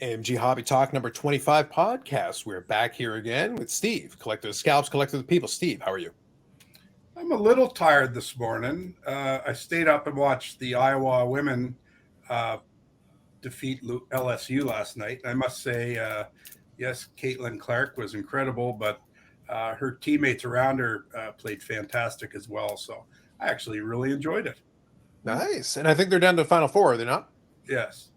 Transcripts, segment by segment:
AMG Hobby Talk number 25 podcast. We're back here again with Steve, collector of scalps, collector of the people. Steve, how are you? I'm a little tired this morning. I stayed up and watched the Iowa women uh, defeat LSU last night. I must say, yes, Caitlin Clark was incredible, but her teammates around her played fantastic as well. So I actually really enjoyed it. Nice. And I think they're down to the Final Four, are they not? Yes.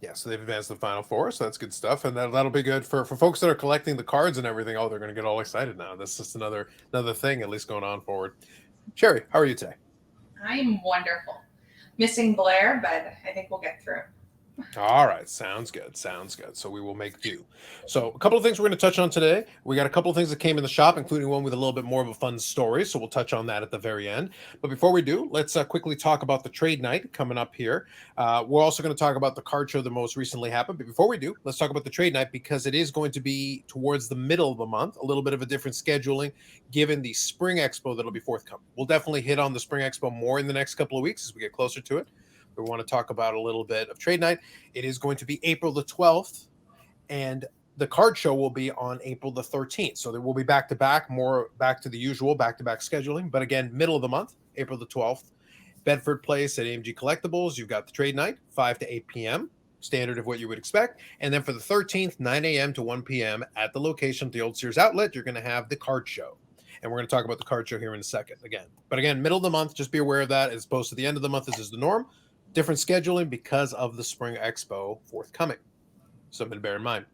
Yeah, so they've advanced to the Final Four, so that's good stuff. And that'll be good for folks that are collecting the cards and everything. Oh, they're going to get all excited now. That's just another thing, at least going on forward. Sherry, how are you today? I'm wonderful. Missing Blair, but I think we'll get through. All right. Sounds good. Sounds good. So we will make do. So a couple of things we're going to touch on today. We got a couple of things that came in the shop, including one with a little bit more of a fun story. So we'll touch on that at the very end. But before we do, let's quickly talk about the trade night coming up here. We're also going to talk about the card show that most recently happened. But before we do, let's talk about the trade night because it is going to be towards the middle of the month, a little bit of a different scheduling given the Spring Expo that'll be forthcoming. We'll definitely hit on the Spring Expo more in the next couple of weeks as we get closer to it. We want to talk about a little bit of trade night. It is going to be April the 12th, and the card show will be on April the 13th. So there will be back-to-back, more back to the usual back-to-back scheduling. But again, middle of the month, April the 12th, Bedford Place at AMG Collectibles. You've got the trade night, 5 to 8 p.m., standard of what you would expect. And then for the 13th, 9 a.m. to 1 p.m. at the location of the Old Sears Outlet, you're going to have the card show. And we're going to talk about the card show here in a second again. But again, middle of the month, just be aware of that. As opposed to the end of the month, this is the norm. Different scheduling because of the Spring Expo forthcoming. Something to bear in mind.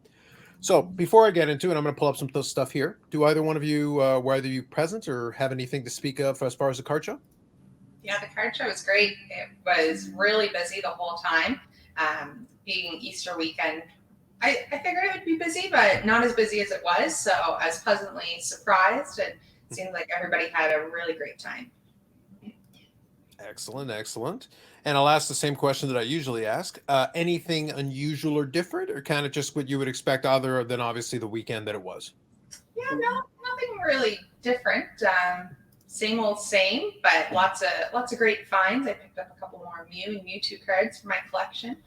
So before I get into it, I'm going to pull up some stuff here. Do either one of you, were either you present or have anything to speak of as far as the card show? Yeah, the card show was great. It was really busy the whole time. Being Easter weekend, I figured it would be busy, but not as busy as it was. So I was pleasantly surprised. It seemed like everybody had a really great time. Excellent, excellent. And I'll ask the same question that I usually ask. Anything unusual or different, or kind of just what you would expect other than obviously the weekend that it was? Yeah, no, nothing really different. Same old same, but lots of great finds. I picked up a couple more Mew and Mewtwo cards for my collection,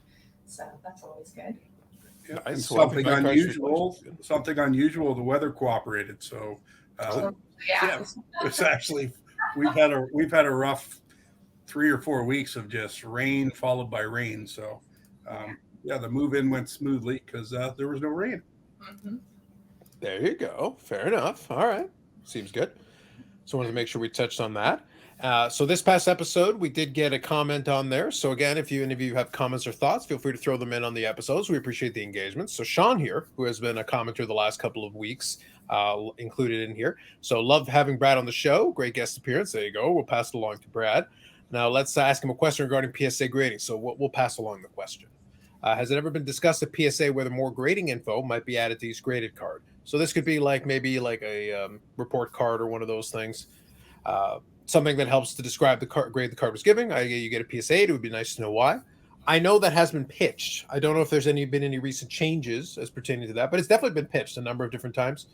so that's always good. Yeah, Nice. something unusual. Something unusual. The weather cooperated, so Yeah. it's actually we've had a rough 3 or 4 weeks of just rain followed by rain. So, the move in went smoothly because there was no rain. Mm-hmm. There you go. Fair enough. All right. Seems good. So I wanted to make sure we touched on that. So this past episode, we did get a comment on there. So again, if any of you have comments or thoughts, feel free to throw them in on the episodes. We appreciate the engagement. So Sean here, who has been a commenter the last couple of weeks, included in here. So love having Brad on the show. Great guest appearance. There you go. We'll pass it along to Brad. Now, let's ask him a question regarding PSA grading. So we'll pass along the question. Has it ever been discussed at PSA whether more grading info might be added to each graded card? So this could be maybe a report card or one of those things. Something that helps to describe the grade the card was giving. You get a PSA 8. It would be nice to know why. I know that has been pitched. I don't know if there's been any recent changes as pertaining to that, but it's definitely been pitched a number of different times.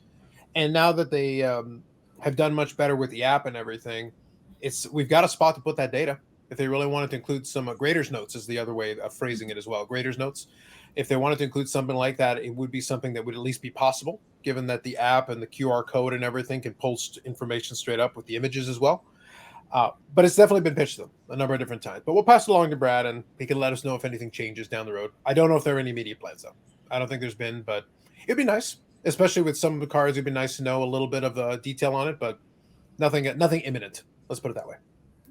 And now that they have done much better with the app and everything, we've got a spot to put that data. If they really wanted to include some grader's notes is the other way of phrasing it as well. Grader's notes. If they wanted to include something like that, it would be something that would at least be possible, given that the app and the QR code and everything can post information straight up with the images as well. But it's definitely been pitched to them a number of different times. But we'll pass it along to Brad, and he can let us know if anything changes down the road. I don't know if there are any immediate plans, though. I don't think there's been, but it'd be nice, especially with some of the cards. It'd be nice to know a little bit of detail on it, but nothing imminent. Let's put it that way.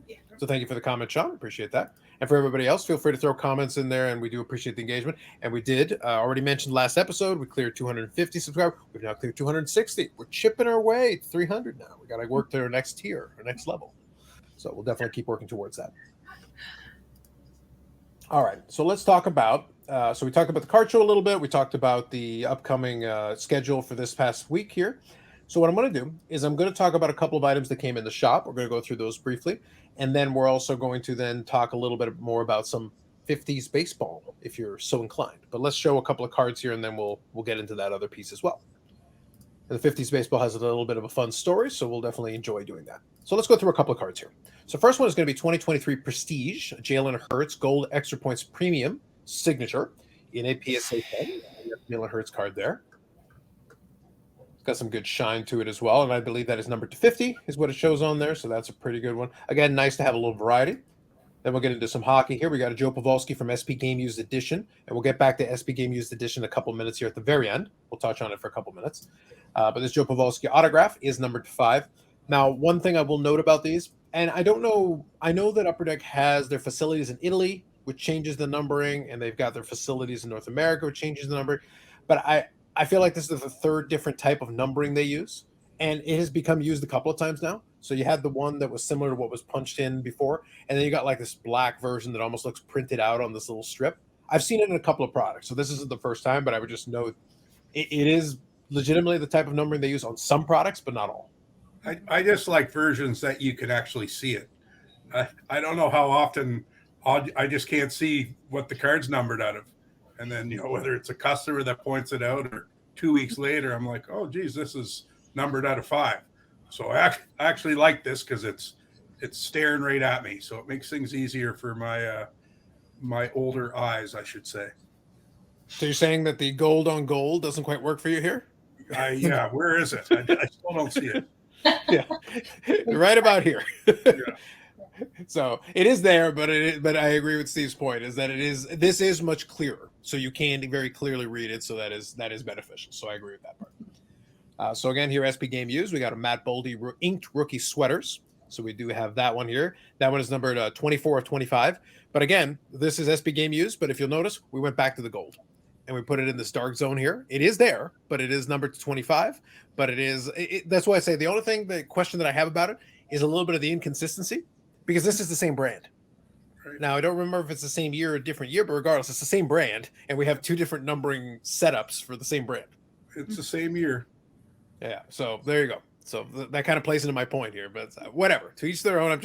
Yeah. So thank you for the comment, Sean. Appreciate that. And for everybody else, feel free to throw comments in there, and we do appreciate the engagement. And we did already mentioned last episode, we cleared 250 subscribers. We've now cleared 260. We're chipping our way to 300 now. We got to work to our next tier, our next level. So we'll definitely keep working towards that. All right. So let's talk about, so we talked about the card show a little bit. We talked about the upcoming schedule for this past week here. So what I'm going to do is I'm going to talk about a couple of items that came in the shop. We're going to go through those briefly. And then we're also going to then talk a little bit more about some 50s baseball, if you're so inclined. But let's show a couple of cards here, and then we'll get into that other piece as well. And the 50s baseball has a little bit of a fun story, so we'll definitely enjoy doing that. So let's go through a couple of cards here. So first one is going to be 2023 Prestige, Jalen Hurts Gold Extra Points Premium Signature in a PSA 10. Jalen Hurts card there. It's got some good shine to it as well, and I believe that is numbered to 50 is what it shows on there, so that's a pretty good one. Again, nice to have a little variety. Then we'll get into some hockey here. We got a Joe Pavelski from SP Game Used Edition, and we'll get back to SP Game Used Edition in a couple minutes here at the very end. We'll touch on it for a couple minutes. But this Joe Pavelski autograph is numbered to 5. Now, one thing I will note about these, and I don't know, I know that Upper Deck has their facilities in Italy, which changes the numbering, and they've got their facilities in North America, which changes the numbering. But I feel like this is the third different type of numbering they use, and it has become used a couple of times now. So you had the one that was similar to what was punched in before, and then you got like this black version that almost looks printed out on this little strip. I've seen it in a couple of products, so this isn't the first time, but I would just note it is legitimately the type of numbering they use on some products, but not all. I just like versions that you can actually see it. I don't know how often I just can't see what the card's numbered out of. And then, whether it's a customer that points it out or 2 weeks later, I'm like, oh, geez, this is numbered out of 5. So I actually like this because it's staring right at me. So it makes things easier for my older eyes, I should say. So you're saying that the gold on gold doesn't quite work for you here? Yeah, where is it? I still don't see it. Yeah, right about here. Yeah. So it is there, but I agree with Steve's point is that this is much clearer, so you can very clearly read it. So that is beneficial. So I agree with that part. So again, here SP Game Used, we got a Matt Boldy inked rookie sweaters. So we do have that one here. That one is numbered 24 of 25. But again, this is SP Game Used. But if you'll notice, we went back to the gold. And we put it in this dark zone here. It is there, but it is numbered to 25. But that's why I say the question that I have about it is a little bit of the inconsistency, because this is the same brand. Right. Now, I don't remember if it's the same year or a different year, but regardless, it's the same brand, and we have two different numbering setups for the same brand. It's the same year. Yeah, so there you go. So that kind of plays into my point here, but whatever. To each their own. I'm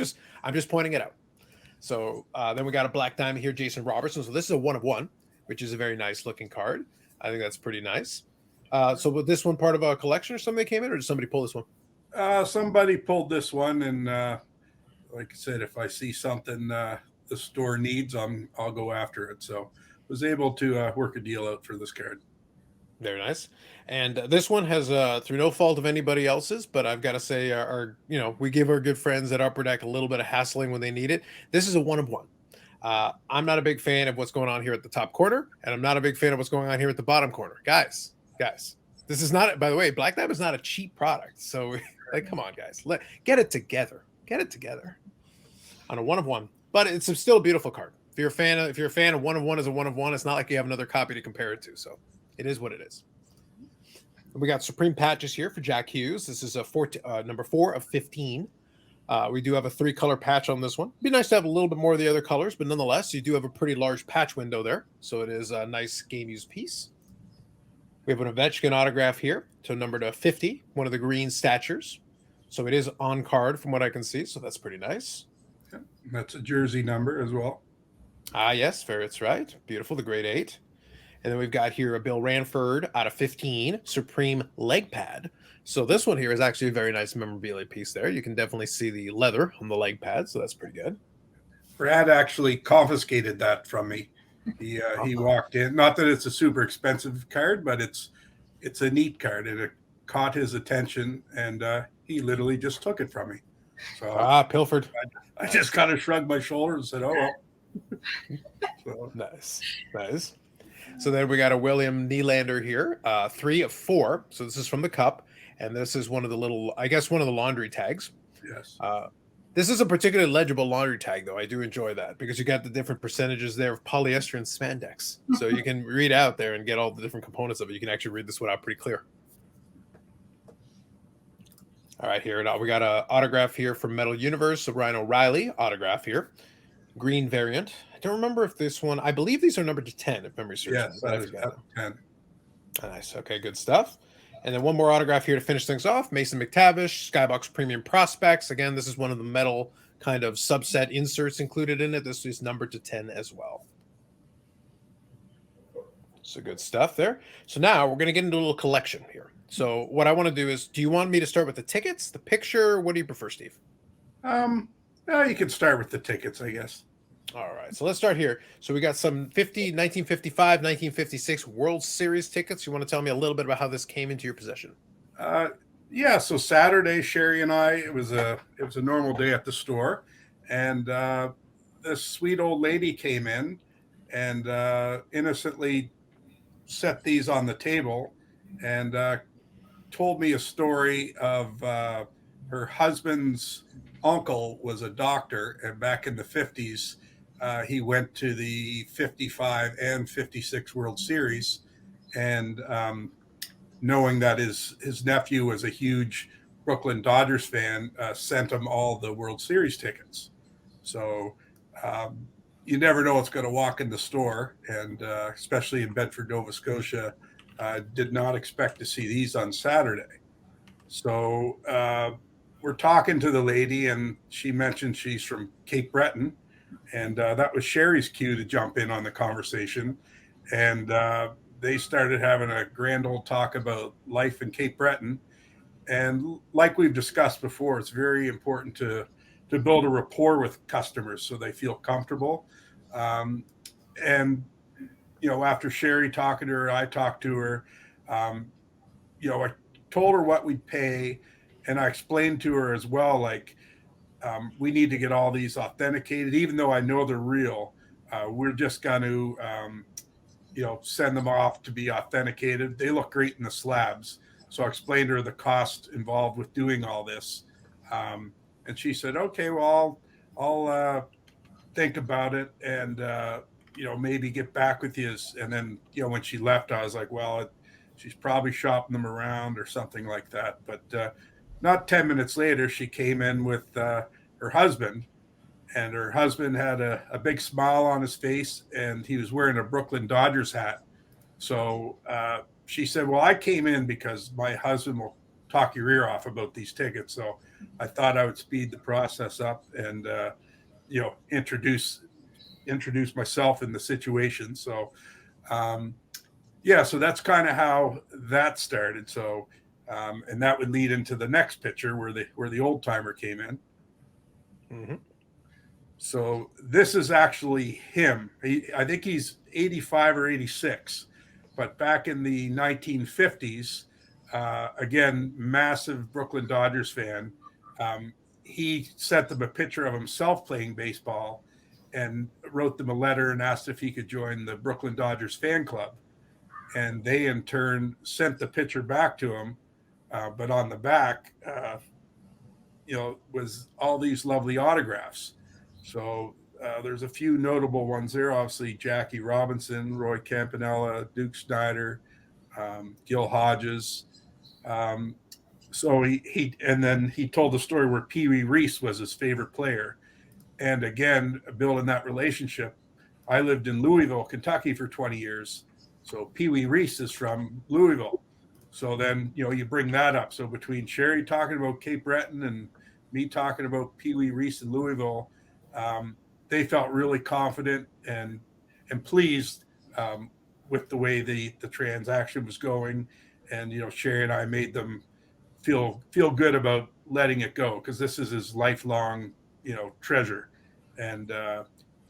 just pointing it out. So then we got a black diamond here, Jason Robertson. So this is a 1 of 1. Which is a very nice looking card. I think that's pretty nice. So was this one part of a collection or something that came in, or did somebody pull this one? Somebody pulled this one, and like I said, if I see something the store needs, I'll go after it. So was able to work a deal out for this card. Very nice. And this one has, through no fault of anybody else's, but I've got to say, we give our good friends at Upper Deck a little bit of hassling when they need it. This is a 1 of 1. I'm not a big fan of what's going on here at the top corner, and I'm not a big fan of what's going on here at the bottom corner. Guys, this is not, by the way, Black Diamond is not a cheap product. So, come on, guys, get it together. Get it together on a 1 of 1. But it's still a beautiful card. If you're a fan of 1 of 1 is a 1 of 1, it's not like you have another copy to compare it to. So, it is what it is. We got Supreme patches here for Jack Hughes. This is number 4 of 15. We do have a 3-color patch on this one. It'd be nice to have a little bit more of the other colors, but nonetheless, you do have a pretty large patch window there. So it is a nice game-used piece. We have an Ovechkin autograph here, so numbered to 50, one of the green statures. So it is on card from what I can see, so that's pretty nice. Yeah, that's a jersey number as well. Yes, that's right. Beautiful, the grade 8. And then we've got here a Bill Ranford out of 15, Supreme leg pad. So this one here is actually a very nice memorabilia piece there. You can definitely see the leather on the leg pad, so that's pretty good. Brad actually confiscated that from me. He walked in. Not that it's a super expensive card, but it's a neat card, and it caught his attention, and he literally just took it from me. So pilfered. I just kind of shrugged my shoulders and said, "Oh well." So. Nice. So then we got a William Nylander here, 3 of 4. So this is from the cup. And this is one of the laundry tags. Yes. This is a particularly legible laundry tag, though. I do enjoy that because you got the different percentages there of polyester and spandex. So you can read out there and get all the different components of it. You can actually read this one out pretty clear. All right, here we got an autograph here from Metal Universe, a Ryan O'Reilly autograph here. Green variant. I don't remember if this one, I believe these are numbered to 10, if memory serves. Yes, that is 10. Nice. Okay, good stuff. And then one more autograph here to finish things off. Mason McTavish, Skybox Premium Prospects. Again, this is one of the metal kind of subset inserts included in it. This is numbered to 10 as well. So good stuff there. So now we're going to get into a little collection here. So what I want to do is, do you want me to start with the tickets, the picture? What do you prefer, Steve? You can start with the tickets, I guess. All right, so let's start here. So we got some 1955, 1956 World Series tickets. You want to tell me a little bit about how this came into your possession? Uh, yeah, so Saturday, Sherry and I, it was a normal day at the store, and this sweet old lady came in and innocently set these on the table and told me a story of her husband's uncle was a doctor, and back in the 50s, he went to the 55 and 56 World Series, and knowing that his nephew was a huge Brooklyn Dodgers fan, sent him all the World Series tickets. So um, you never know what's going to walk in the store, and especially in Bedford, Nova Scotia, did not expect to see these on Saturday. So we're talking to the lady, and she mentioned she's from Cape Breton, and that was Sherry's cue to jump in on the conversation. And they started having a grand old talk about life in Cape Breton. And like we've discussed before, it's very important to build a rapport with customers so they feel comfortable. Um, and after Sherry talking to her, I talked to her. Um, I told her what we'd pay, and I explained to her as well, like we need to get all these authenticated, even though I know they're real. We're just going to, send them off to be authenticated. They look great in the slabs. So I explained to her the cost involved with doing all this. And she said, okay, well, I'll think about it and, maybe get back with you. And then, when she left, I was like, well, she's probably shopping them around or something like that. But not 10 minutes later, she came in with her husband, and her husband had a big smile on his face, and he was wearing a Brooklyn Dodgers hat. So she said, well, I came in because my husband will talk your ear off about these tickets. So I thought I would speed the process up and, introduce myself in the situation. So, so that's kind of how that started. So, and that would lead into the next picture where the old timer came in. Mm-hmm. So this is actually him. I think he's 85 or 86, but back in the 1950s, again, massive Brooklyn Dodgers fan. He sent them a picture of himself playing baseball and wrote them a letter and asked if he could join the Brooklyn Dodgers fan club. And they in turn sent the picture back to him. But on the back, was all these lovely autographs. So there's a few notable ones there. Obviously, Jackie Robinson, Roy Campanella, Duke Snyder, Gil Hodges. So he told the story where Pee Wee Reese was his favorite player. And again, building that relationship, I lived in Louisville, Kentucky for 20 years. So Pee Wee Reese is from Louisville. So then, you bring that up. So between Sherry talking about Cape Breton and me talking about Pee Wee Reese in Louisville, they felt really confident and pleased with the way the transaction was going. And, Sherry and I made them feel good about letting it go, because this is his lifelong, treasure. And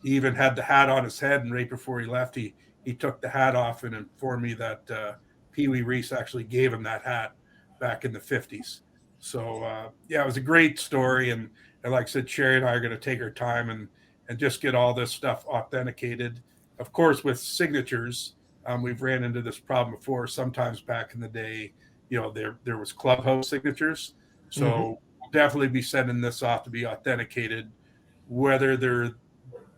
he even had the hat on his head, and right before he left, he took the hat off and informed me that Pee Wee Reese actually gave him that hat back in the 50s. So, it was a great story. And like I said, Sherry and I are going to take our time and just get all this stuff authenticated. Of course, with signatures, we've ran into this problem before. Sometimes back in the day, there was clubhouse signatures. So we'll definitely be sending this off to be authenticated, whether they're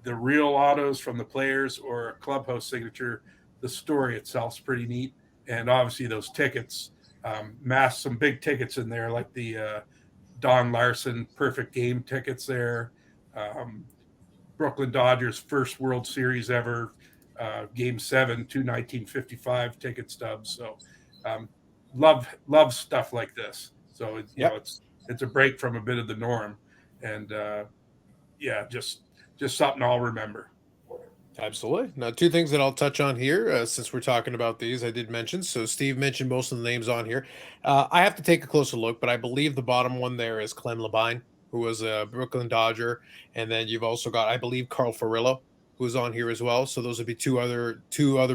the real autos from the players or a clubhouse signature. The story itself is pretty neat. And obviously those tickets, some big tickets in there, like the Don Larson perfect game tickets there. Brooklyn Dodgers first World Series ever, Game 7, 1955 ticket stubs. So love stuff like this. So it's a break from a bit of the norm, and just something I'll remember. Absolutely. Now, two things that I'll touch on here, since we're talking about these, I did mention. So Steve mentioned most of the names on here. I have to take a closer look, but I believe the bottom one there is Clem Labine. who was a Brooklyn Dodger, and then you've also got, I believe, Carl Furillo, who's on here as well. So those would be two other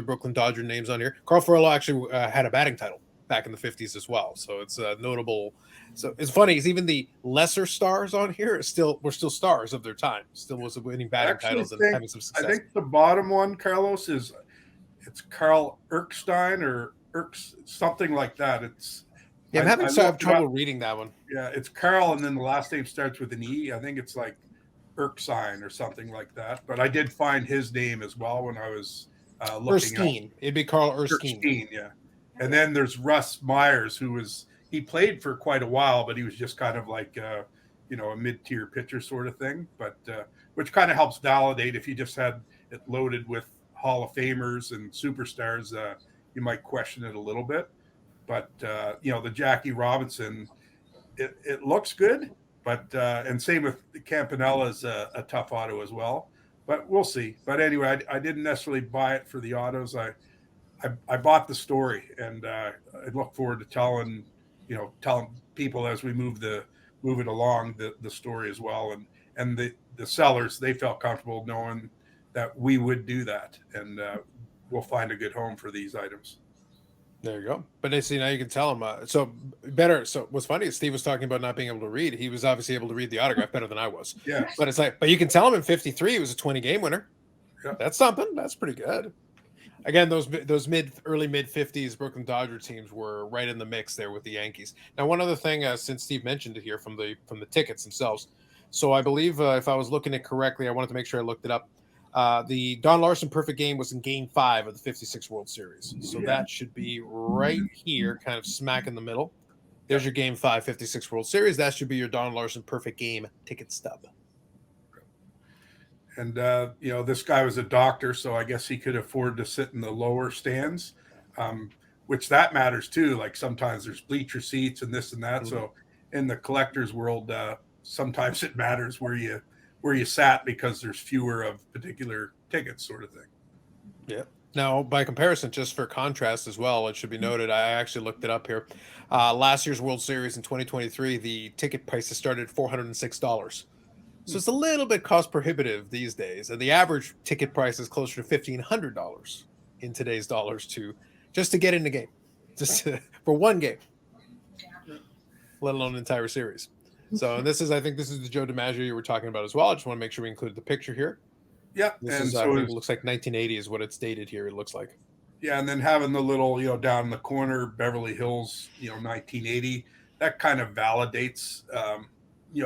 Brooklyn Dodger names on here. Carl Furillo actually had a batting title back in the 50s as well. So it's a notable. So it's funny is even the lesser stars on here were still stars of their time. Still was winning batting titles and having some success. I think the bottom one, Carlos, it's Carl Erkstein or something like that. I'm having trouble reading that one. Yeah, it's Carl, and then the last name starts with an E. I think it's like Erkstein or something like that. But I did find his name as well when I was looking. Erskine. It'd be Carl Erskine. Yeah. And then there's Russ Myers, he played for quite a while, but he was just kind of like a mid-tier pitcher sort of thing. But which kind of helps validate if you just had it loaded with Hall of Famers and superstars, you might question it a little bit. But the Jackie Robinson, it looks good. But and same with Campanella's a tough auto as well. But we'll see. But anyway, I didn't necessarily buy it for the autos. I bought the story, and I look forward to telling people as we move it along the story as well. And the sellers, they felt comfortable knowing that we would do that, and we'll find a good home for these items. There you go. But now you can tell him. So what's funny is Steve was talking about not being able to read. He was obviously able to read the autograph better than I was. Yeah. But but you can tell him in 53 he was a 20 game winner. Yeah. That's something. That's pretty good. Again, those early mid 50s Brooklyn Dodger teams were right in the mix there with the Yankees. Now, one other thing, since Steve mentioned it here from the tickets themselves. So I believe if I was looking at it correctly, I wanted to make sure I looked it up. The Don Larson perfect game was in Game 5 of the 56 World Series. So that should be right here, kind of smack in the middle. There's your Game 5 56 World Series. That should be your Don Larson perfect game ticket stub. And, this guy was a doctor, so I guess he could afford to sit in the lower stands, which that matters too. Like sometimes there's bleacher seats and this and that. Mm-hmm. So in the collector's world, sometimes it matters where you sat because there's fewer of particular tickets sort of thing. Yeah. Now, by comparison, just for contrast as well, it should be noted, I actually looked it up here. Last year's World Series in 2023, the ticket prices started at $406. So it's a little bit cost prohibitive these days. And the average ticket price is closer to $1,500 in today's dollars just to get in the game, for one game, let alone an entire series. So, and I think this is the Joe DiMaggio you were talking about as well. I just want to make sure we include the picture here. Yeah. This I think it looks like 1980 is what it's dated here. It looks like. Yeah. And then having the little, down in the corner, Beverly Hills, 1980, that kind of validates,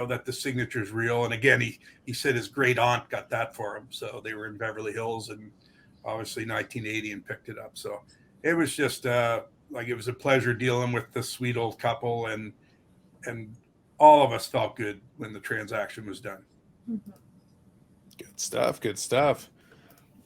that the signature is real. And again, he said his great aunt got that for him. So they were in Beverly Hills and obviously 1980 and picked it up. So it was just it was a pleasure dealing with this sweet old couple, and all of us felt good when the transaction was done. Mm-hmm. Good stuff.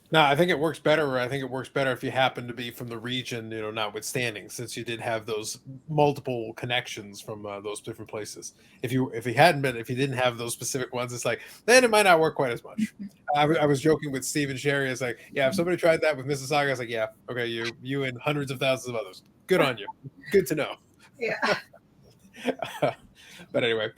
No, I think it works better. I think it works better if you happen to be from the region, notwithstanding, since you did have those multiple connections from those different places. If you didn't have those specific ones, it's like, then it might not work quite as much. I was joking with Steve and Sherry. It's like, yeah, if somebody tried that with Mississauga, I was like, yeah, okay, you and hundreds of thousands of others. Good on you. Good to know. Yeah. But anyway,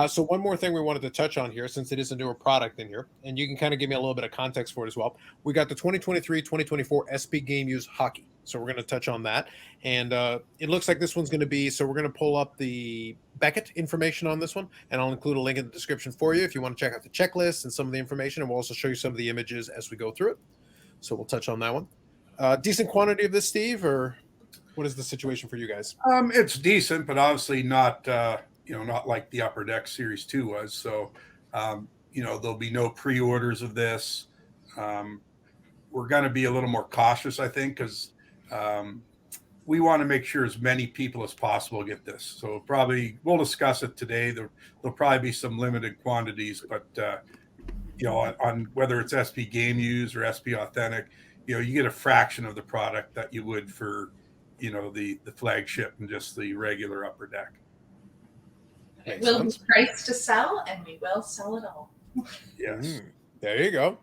so one more thing we wanted to touch on here, since it is a newer product in here, and you can kind of give me a little bit of context for it as well. We got the 2023-2024 SP Game Used Hockey. So we're going to touch on that. And it looks like this one's going to be, so we're going to pull up the Beckett information on this one, and I'll include a link in the description for you if you want to check out the checklist and some of the information, and we'll also show you some of the images as we go through it. So we'll touch on that one. Decent quantity of this, Steve, or what is the situation for you guys? It's decent, but obviously not not like the Upper Deck Series 2 was. So, there'll be no pre-orders of this. We're going to be a little more cautious, I think, because we want to make sure as many people as possible get this. So we'll discuss it today. There'll probably be some limited quantities, but, on whether it's SP Game Used or SP Authentic, you get a fraction of the product that you would for, the flagship and just the regular Upper Deck. It will be priced to sell, and we will sell it all. Yes. There you go.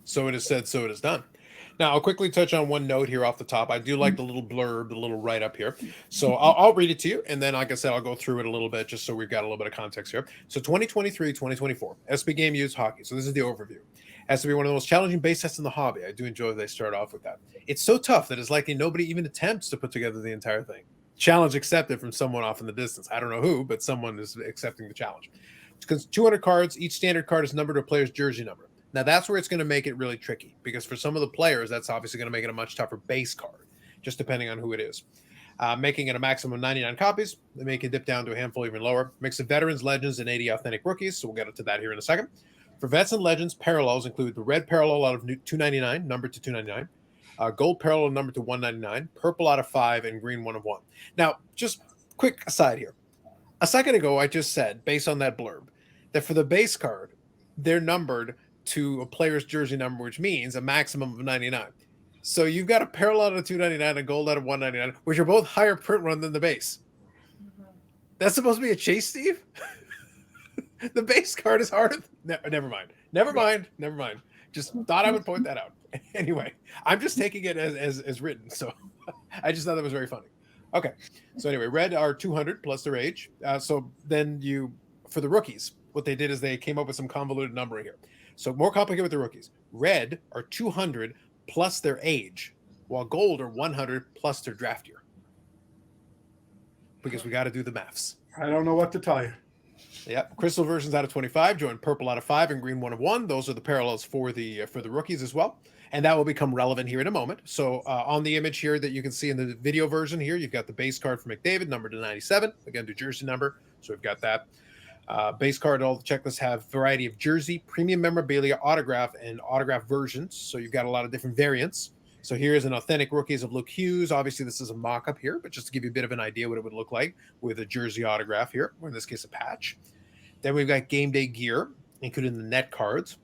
So it is said, so it is done. Now, I'll quickly touch on one note here off the top. I do like the little blurb, the little write-up here. So I'll read it to you, and then, like I said, I'll go through it a little bit just so we've got a little bit of context here. So 2023, 2024, SP Game Used Hockey. So this is the overview. Has to be one of the most challenging base sets in the hobby. I do enjoy that they start off with that. It's so tough that it's likely nobody even attempts to put together the entire thing. Challenge accepted from someone off in the distance. I don't know who, but someone is accepting the challenge. Because 200 cards, each standard card is numbered to a player's jersey number. Now, that's where it's going to make it really tricky, because for some of the players, that's obviously going to make it a much tougher base card, just depending on who it is. Making it a maximum of 99 copies. They make it dip down to a handful even lower. Mix of veterans, legends, and 80 authentic rookies. So we'll get to that here in a second. For vets and legends, parallels include the red parallel out of 299, numbered to 299. Gold parallel numbered to 199. Purple out of 5, and green 1 of 1. Now, just quick aside here. A second ago, I just said, based on that blurb, that for the base card, they're numbered to a player's jersey number, which means a maximum of 99. So you've got a parallel out of 299 and gold out of 199, which are both higher print run than the base. That's supposed to be a chase, Steve? The base card is harder. Never mind. Just thought I would point that out. Anyway, I'm just taking it as written. So I just thought that was very funny. Okay. So anyway, red are 200 plus their age. So then for the rookies, what they did is they came up with some convoluted numbering here. So more complicated with the rookies. Red are 200 plus their age, while gold are 100 plus their draft year. Because we got to do the maths. I don't know what to tell you. Yep. Crystal versions out of 25, join purple out of 5, and green 1 of 1. Those are the parallels for the rookies as well. And that will become relevant here in a moment. So on the image here that you can see in the video version here, you've got the base card for McDavid, numbered to 97. Again, the jersey number. So we've got that. Base card, all the checklists have variety of jersey, premium memorabilia, autograph, and autograph versions. So you've got a lot of different variants. So here's an authentic rookies of Luke Hughes. Obviously, this is a mock-up here, but just to give you a bit of an idea what it would look like with a jersey autograph here, or in this case, a patch. Then we've got game day gear, including the net cards.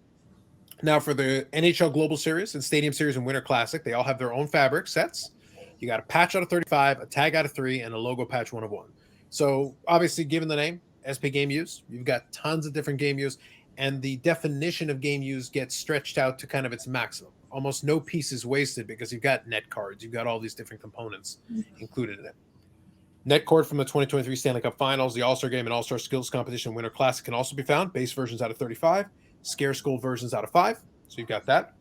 Now, for the NHL Global Series and Stadium Series and Winter Classic, they all have their own fabric sets. You got a patch out of 35, a tag out of 3, and a logo patch 1 of 1. So obviously, given the name, SP Game Use, you've got tons of different game use, and the definition of game use gets stretched out to kind of its maximum. Almost no piece is wasted because you've got net cards, you've got all these different components included in it. Net cord from the 2023 Stanley Cup Finals, the All-Star Game, and All-Star Skills Competition Winter Classic can also be found. Base versions out of 35, Scarce Gold versions out of 5. So you've got that.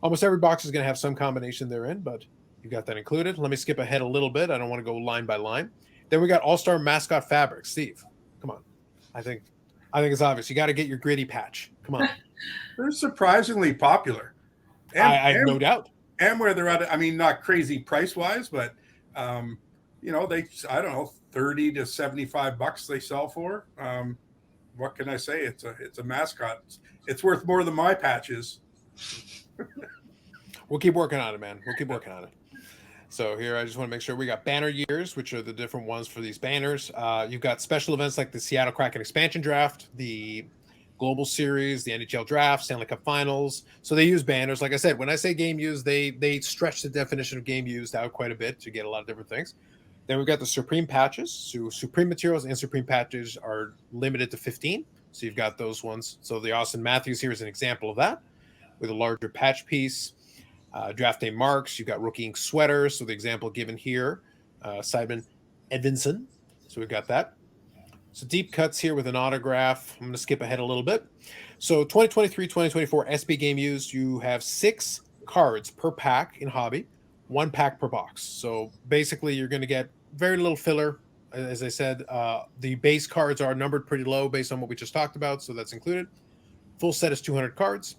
Almost every box is going to have some combination therein, but you've got that included. Let me skip ahead a little bit. I don't want to go line by line. Then we got All-Star Mascot Fabric. Steve, come on. I think it's obvious. You got to get your gritty patch. Come on. They're surprisingly popular. I have no doubt. And where they're at, I mean, not crazy price-wise, but, they, I don't know, 30 to 75 bucks they sell for. What can I say? It's a mascot. It's worth more than my patches. We'll keep working on it, man. We'll keep working on it. So here, I just want to make sure we got banner years, which are the different ones for these banners. You've got special events like the Seattle Kraken expansion draft, the Global Series, the NHL draft, Stanley Cup Finals. So they use banners. Like I said, when I say game used, they stretch the definition of game used out quite a bit to get a lot of different things. Then we've got the Supreme patches. So Supreme materials and Supreme patches are limited to 15. So you've got those ones. So the Austin Matthews here is an example of that with a larger patch piece. Draft day marks. You've got rookie ink sweaters. So the example given here, Simon Edvinson. So we've got that. So deep cuts here with an autograph. I'm going to skip ahead a little bit. So 2023, 2024 SB game used. You have 6 cards per pack in hobby, 1 pack per box. So basically you're going to get very little filler. As I said, the base cards are numbered pretty low based on what we just talked about. So that's included. Full set is 200 cards.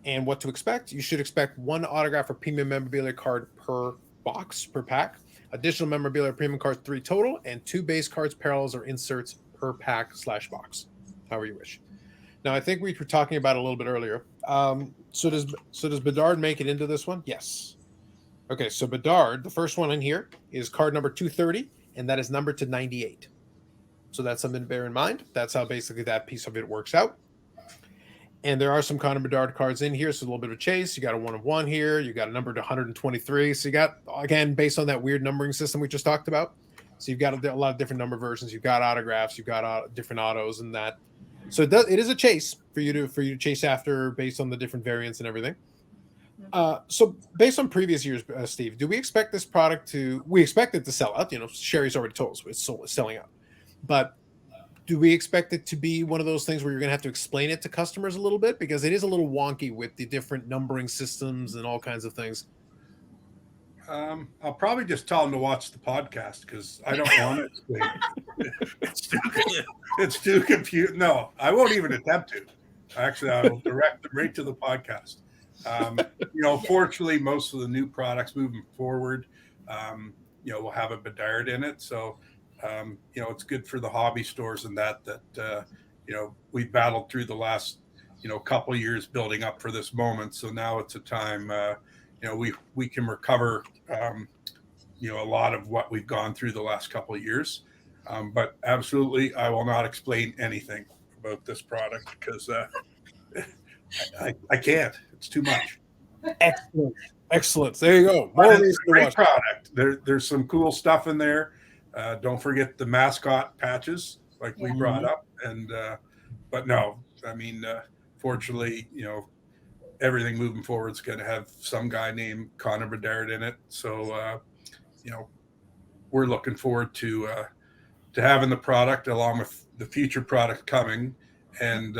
And what to expect? You should expect 1 autograph or premium memorabilia card per box, per pack. Additional memorabilia premium cards 3 total, and 2 base cards, parallels, or inserts per pack / box, however you wish. Now, I think we were talking about it a little bit earlier. So does Bedard make it into this one? Yes. Okay, so Bedard, the first one in here is card number 230, and that is numbered to 98. So that's something to bear in mind. That's how basically that piece of it works out. And there are some Connor Bedard cards in here, so a little bit of a chase. You got a 1 of 1 here. You got a number to 123. So you got, again, based on that weird numbering system we just talked about. So you've got a lot of different number versions. You've got autographs. You've got different autos and that. So it is a chase for you to chase after based on the different variants and everything. So based on previous years, Steve, do we expect this product we expect it to sell out? Sherry's already told us it's selling out. But do we expect it to be one of those things where you're going to have to explain it to customers a little bit? Because it is a little wonky with the different numbering systems and all kinds of things. I'll probably just tell them to watch the podcast because I don't want to explain it. It's too confusing. No, I won't even attempt to. Actually, I will direct them right to the podcast. Fortunately, most of the new products moving forward, will have a Bedard in it. So, it's good for the hobby stores and that we've battled through the last, couple of years building up for this moment. So now it's a time, we can recover, a lot of what we've gone through the last couple of years. But absolutely, I will not explain anything about this product because I can't. It's too much. Excellent. There you go. More reason to watch. Product. There's some cool stuff in there. Don't forget the mascot patches, like we brought up. And but no, I mean, fortunately, everything moving forward is going to have some guy named Connor Bedard in it. So, we're looking forward to having the product along with the future product coming, and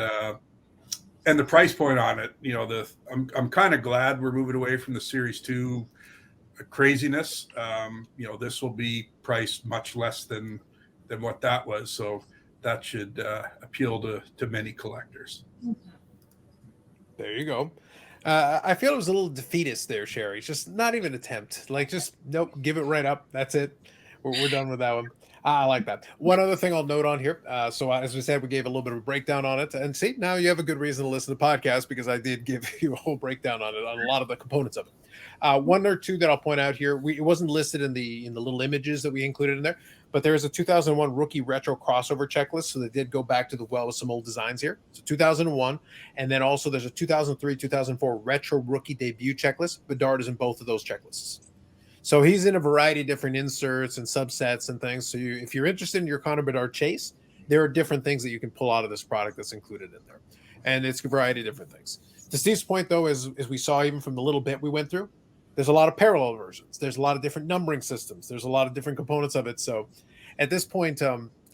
the price point on it. I'm kind of glad we're moving away from the Series 2 craziness. This will be priced much less than what that was. So that should appeal to many collectors. There you go. I feel it was a little defeatist there, Sherry. Just not even attempt. Nope, give it right up. That's it. We're done with that one. I like that. One other thing I'll note on here. So as we said, we gave a little bit of a breakdown on it. And see, now you have a good reason to listen to the podcast because I did give you a whole breakdown on it, on a lot of the components of it. One or two that I'll point out here. It wasn't listed in the little images that we included in there, but there is a 2001 rookie retro crossover checklist. So they did go back to the well with some old designs here. So 2001. And then also there's a 2003, 2004 retro rookie debut checklist. Bedard is in both of those checklists. So he's in a variety of different inserts and subsets and things. So if you're interested in your Connor Bedard chase, there are different things that you can pull out of this product that's included in there. And it's a variety of different things. To Steve's point, though, as we saw even from the little bit we went through, there's a lot of parallel versions. There's a lot of different numbering systems. There's a lot of different components of it. So at this point,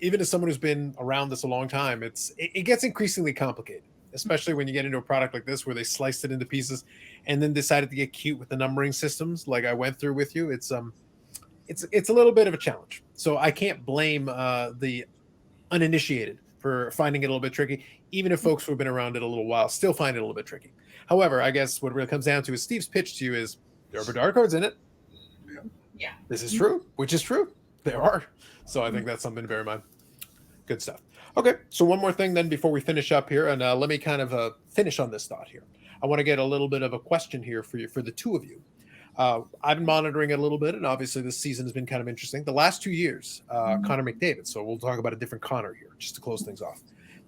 even as someone who's been around this a long time, it gets increasingly complicated, especially when you get into a product like this where they sliced it into pieces and then decided to get cute with the numbering systems like I went through with you. It's a little bit of a challenge. So I can't blame the uninitiated for finding it a little bit tricky, even if folks who have been around it a little while still find it a little bit tricky. However, I guess what it really comes down to is Steve's pitch to you is there are Bedard cards in it. Yeah. This is true, which is true. There are. So I think that's something to bear in mind. Good stuff. Okay, so one more thing then before we finish up here, and let me kind of finish on this thought here. I want to get a little bit of a question here for the two of you. I've been monitoring it a little bit, and obviously this season has been kind of interesting. The last 2 years, Connor McDavid, so we'll talk about a different Connor here, just to close things off.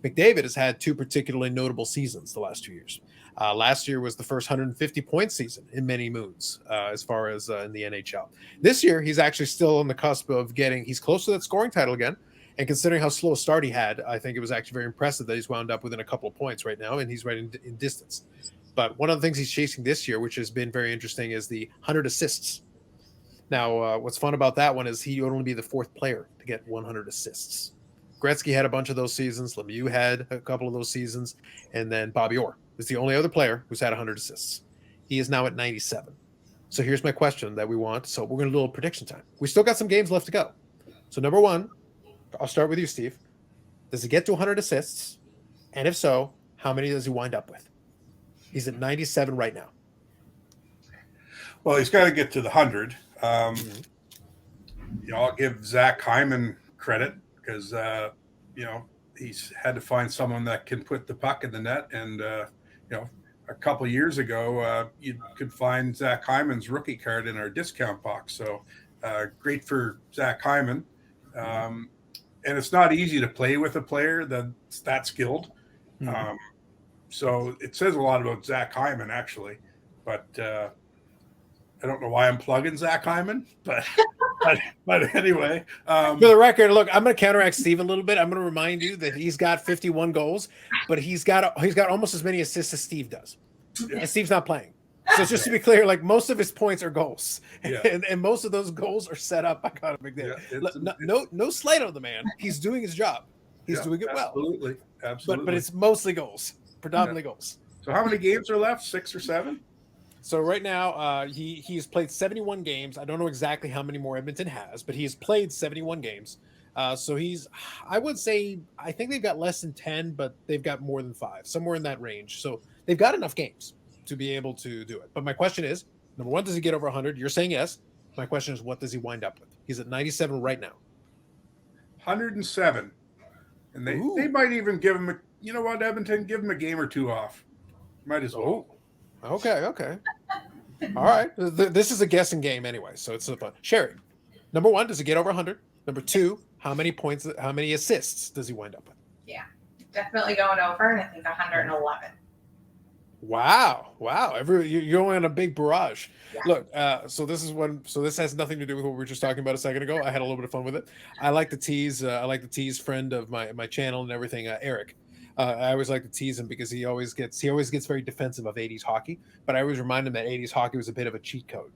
McDavid has had two particularly notable seasons the last 2 years. Last year was the first 150-point season in many moons as far as in the NHL. This year, he's actually still on the cusp of he's close to that scoring title again. And considering how slow a start he had, I think it was actually very impressive that he's wound up within a couple of points right now, and he's right in distance. But one of the things he's chasing this year, which has been very interesting, is the 100 assists. Now, what's fun about that one is he would only be the fourth player to get 100 assists. Gretzky had a bunch of those seasons. Lemieux had a couple of those seasons. And then Bobby Orr is the only other player who's had 100 assists. He is now at 97. So here's my question that we want. So we're going to do a little prediction time. We still got some games left to go. So number one, I'll start with you, Steve. Does he get to 100 assists? And if so, how many does he wind up with? He's at 97 right now. Well, he's got to get to the 100. I'll give Zach Hyman credit because, he's had to find someone that can put the puck in the net. And, a couple of years ago, you could find Zach Hyman's rookie card in our discount box. So great for Zach Hyman. And it's not easy to play with a player that's that skilled. Mm-hmm. So it says a lot about Zach Hyman, actually. But I don't know why I'm plugging Zach Hyman, but anyway. For the record, look, I'm going to counteract Steve a little bit. I'm going to remind you that he's got 51 goals, but he's got almost as many assists as Steve does. Yeah. And Steve's not playing. So just to be clear, like most of his points are goals, Yeah. and most of those goals are set up by Connor McDavid. Yeah, No slight on the man. He's doing his job. He's doing it well. Absolutely. But it's mostly goals, predominantly goals. So how many games are left? 6 or 7? So right now, he's played 71 games. I don't know exactly how many more Edmonton has, but he has played 71 games. So I would say, I think they've got less than 10, but they've got more than 5, somewhere in that range. So they've got enough games to be able to do it. But my question is, number one, does he get over 100? You're saying yes. My question is, what does he wind up with? He's at 97 right now. 107. And they might even give him you know what, Edmonton, give him a game or 2 off. Might as well. Oh, okay. All right. This is a guessing game anyway, so it's fun. Sherry, number one, does he get over 100? Number two, how many assists does he wind up with? Yeah, definitely going over, and I think 111. Wow. You're going on a big barrage. Yeah. Look, so this has nothing to do with what we were just talking about a second ago. I had a little bit of fun with it. I like to tease friend of my channel and everything, Eric. I always like to tease him because he always gets very defensive of 80s hockey, but I always remind him that 80s hockey was a bit of a cheat code.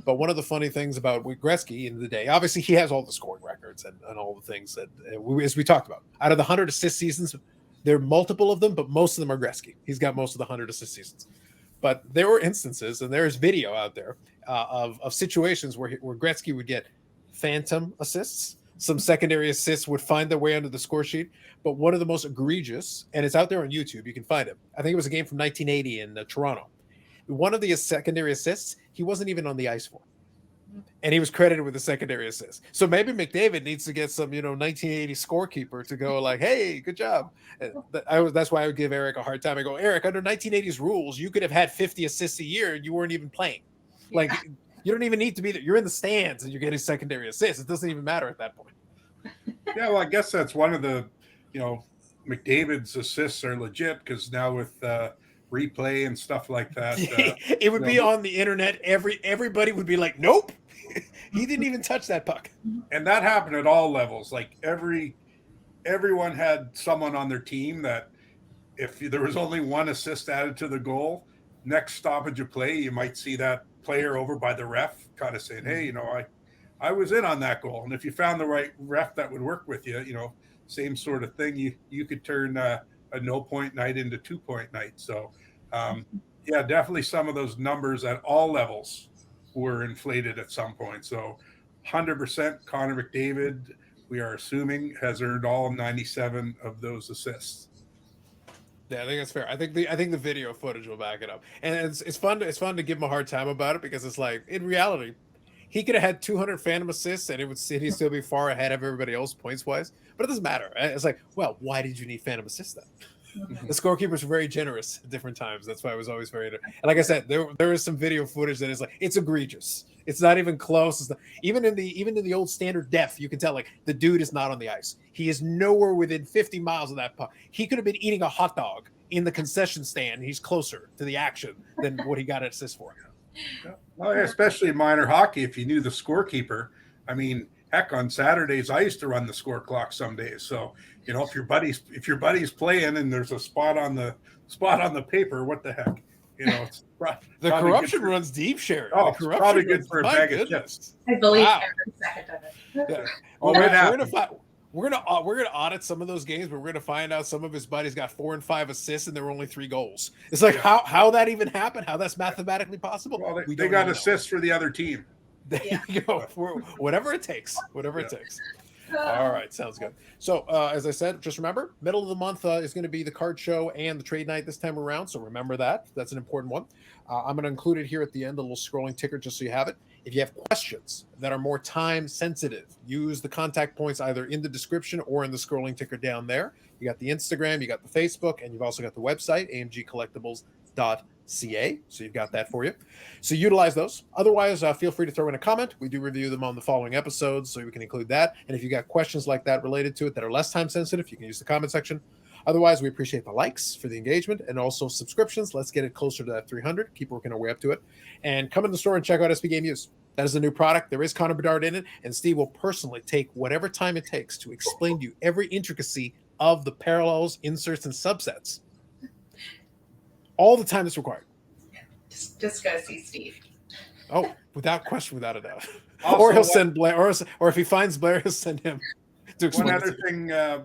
But one of the funny things about Gretzky in the day, obviously he has all the scoring records and all the things that, as we talked about, out of the 100 assist seasons, there are multiple of them, but most of them are Gretzky. He's got most of the 100 assist seasons. But there were instances, and there's video out there of situations where Gretzky would get phantom assists. Some secondary assists would find their way under the score sheet. But one of the most egregious, and it's out there on YouTube, you can find it. I think it was a game from 1980 in Toronto. One of the secondary assists, he wasn't even on the ice for. And he was credited with the secondary assist. So maybe McDavid needs to get some, 1980 scorekeeper to go like, hey, good job. That's why I would give Eric a hard time. I go, Eric, under 1980s rules, you could have had 50 assists a year and you weren't even playing. Like, you don't even need to be there. You're in the stands and you're getting secondary assists. It doesn't even matter at that point. Yeah, well, I guess that's one of the, McDavid's assists are legit because now with replay and stuff like that. It would be on the internet. Everybody would be like, nope, he didn't even touch that puck. And that happened at all levels. Like everyone had someone on their team that if there was only one assist added to the goal, next stoppage of play, you might see that player over by the ref kind of saying, hey, I was in on that goal. And if you found the right ref that would work with you, same sort of thing, you could turn a no-point night into 2-point night. So, yeah, definitely some of those numbers at all levels were inflated at some point. So 100% Connor McDavid, we are assuming, has earned all 97 of those assists. Yeah, I think that's fair. I think the video footage will back it up. And it's fun to give him a hard time about it because it's like, in reality, he could have had 200 phantom assists and he'd still be far ahead of everybody else points wise. But it doesn't matter. It's like, well, why did you need phantom assists then? The scorekeepers were very generous at different times. That's why I was always very. And like I said, there is some video footage that is like, it's egregious. It's not even close. It's not, even in the old standard def, you can tell like the dude is not on the ice. He is nowhere within 50 miles of that puck. He could have been eating a hot dog in the concession stand. He's closer to the action than what he got an assist for. Well, especially in minor hockey, if you knew the scorekeeper. I mean, heck, on Saturdays I used to run the score clock some days. So if your buddy's playing and there's a spot on the paper, what the heck? It's the corruption runs deep, Sherry. Oh, it's probably good for a bag of chips. I believe every second of it. Yeah. Well, we're gonna audit some of those games, but we're gonna find out some of his buddies got 4 and 5 assists and there were only 3 goals. It's like how that even happened, how that's mathematically possible. Well, they got assists for the other team. There you go. Whatever it takes. It takes. All right, sounds good. So, as I said, just remember, middle of the month is going to be the card show and the trade night this time around. So remember that. That's an important one. I'm going to include it here at the end, a little scrolling ticker, just so you have it. If you have questions that are more time sensitive, use the contact points either in the description or in the scrolling ticker down there. You got the Instagram, you got the Facebook, and you've also got the website, amgcollectibles.ca. So you've got that for you. So utilize those. Otherwise, feel free to throw in a comment. We do review them on the following episodes, so we can include that. And if you got questions like that related to it that are less time sensitive, you can use the comment section. Otherwise, we appreciate the likes for the engagement and also subscriptions. Let's get it closer to that 300. Keep working our way up to it. And come in the store and check out SB Game Use. That is a new product. There is Connor Bedard in it, and Steve will personally take whatever time it takes to explain to you every intricacy of the parallels, inserts, and subsets. All the time that's required. Just go see Steve. Oh, without question, without a doubt. Also, Or he'll send Blair, or if he finds Blair, he'll send him to explain.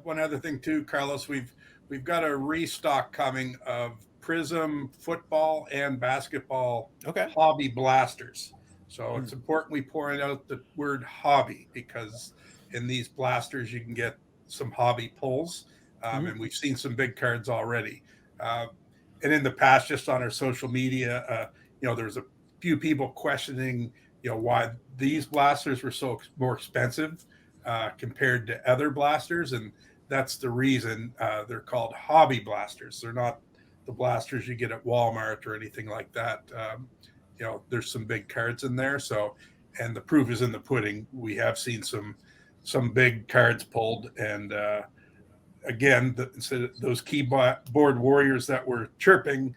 One other thing too, Carlos. We've got a restock coming of Prism football and basketball hobby blasters. So it's important we point out the word hobby, because in these blasters you can get some hobby pulls, and we've seen some big cards already. And in the past, just on our social media, there's a few people questioning, why these blasters were so more expensive compared to other blasters, and that's the reason. They're called hobby blasters. They're not the blasters you get at Walmart or anything like that. There's some big cards in there. So, and the proof is in the pudding. We have seen some big cards pulled, and again, those keyboard warriors that were chirping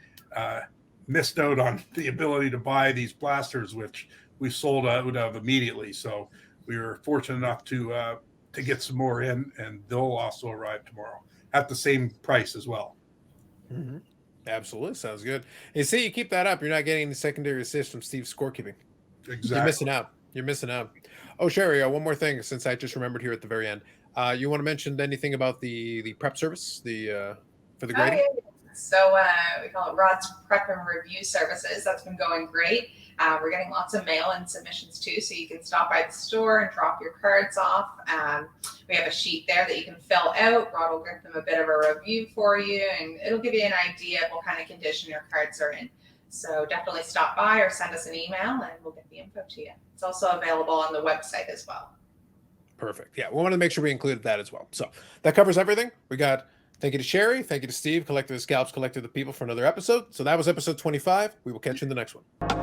missed out on the ability to buy these blasters, which we sold out of immediately. So we were fortunate enough to get some more in, and they'll also arrive tomorrow at the same price as well. Mm-hmm. Absolutely. Sounds good. You see, you keep that up, you're not getting the secondary assist from Steve's scorekeeping. Exactly. You're missing out. Oh, Sherry, one more thing, since I just remembered here at the very end. You want to mention anything about the prep service, for the grading? So we call it Rod's Prep and Review Services. That's been going great. We're getting lots of mail and submissions too, so you can stop by the store and drop your cards off. We have a sheet there that you can fill out. Rod will give them a bit of a review for you, and it'll give you an idea of what kind of condition your cards are in. So definitely stop by or send us an email, and we'll get the info to you. It's also available on the website as well. Perfect. Yeah, we wanted to make sure we included that as well. So that covers everything. We got thank you to Sherry. Thank you to Steve, Collector the Scalps, Collector the People, for another episode. So that was episode 25. We will catch you in the next one.